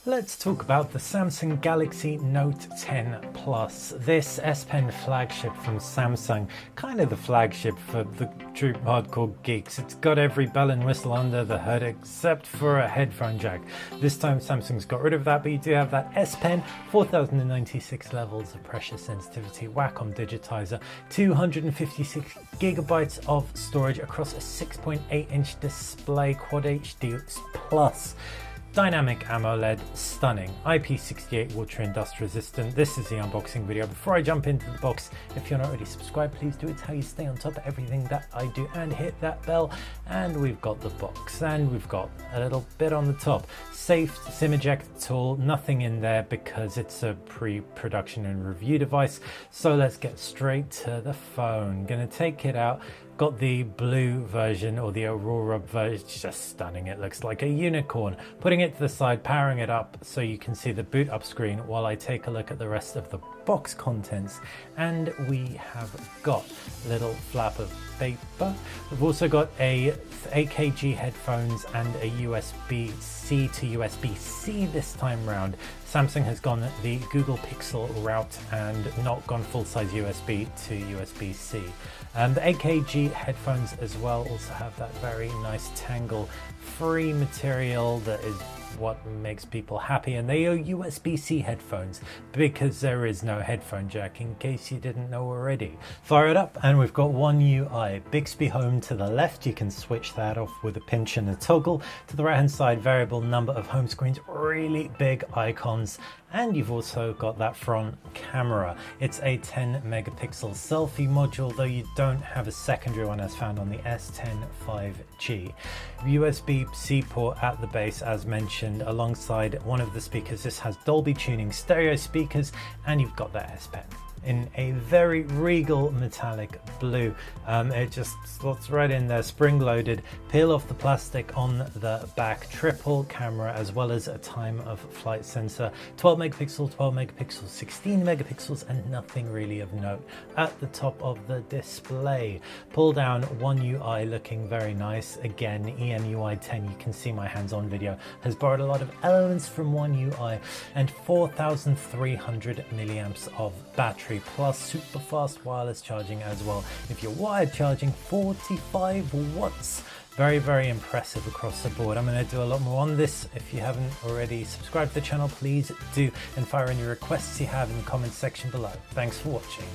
Let's talk about the Samsung Galaxy Note 10 Plus. This S Pen flagship from Samsung, kind of the flagship for the true hardcore geeks. It's got every bell and whistle under the hood except for a headphone jack. This time Samsung's got rid of that, but you do have that S Pen, 4096 levels of pressure sensitivity, Wacom digitizer, 256 gigabytes of storage across a 6.8-inch display, Quad HD Plus. Dynamic AMOLED, stunning, IP68 water and dust resistant. This is the unboxing video. Before I jump into the box, if you're not already subscribed, please do. It's how you stay on top of everything that I do, and hit that bell. And we've got the box, and we've got a little bit on the top. Safe SIM eject tool, nothing in there because it's a pre-production and review device. So let's get straight to the phone. Gonna take it out. Got the blue version, or the Aurora version. It's just stunning. It looks like a unicorn. Putting it to the side, powering it up so you can see the boot up screen while I take a look at the rest of the box contents. And we have got a little flap of paper. We've also got a 8kg headphones and a USB-C to USB-C this time round. Samsung has gone the Google Pixel route and not gone full-size USB to USB-C. The 8kg headphones as well also have that very nice Tangle free material that is what makes people happy, and they are USB-C headphones because there is no headphone jack, in case you didn't know already. Fire it up and we've got One UI. Bixby Home to the left, you can switch that off with a pinch and a toggle. To the right hand side, variable number of home screens, really big icons, and you've also got that front camera. It's a 10 megapixel selfie module, though you don't have a secondary one as found on the S10 5G. USB-C port at the base as mentioned, alongside one of the speakers. This has Dolby tuning stereo speakers, and you've got that S Pen in a very regal metallic blue. It just slots right in there, spring loaded. Peel off the plastic on the back, triple camera as well as a time of flight sensor, 12 megapixel, 12 megapixels, 16 megapixels, and nothing really of note at the top of the display. Pull down One UI, looking very nice. Again, EMUI 10, you can see my hands-on video, has borrowed a lot of elements from One UI, and 4,300 milliamps of battery, plus super fast wireless charging as well. If you're wired charging, 45 watts. Very, very impressive across the board. I'm going to do a lot more on this. If you haven't already subscribed to the channel, please do, and fire any requests you have in the comments section below. Thanks for watching.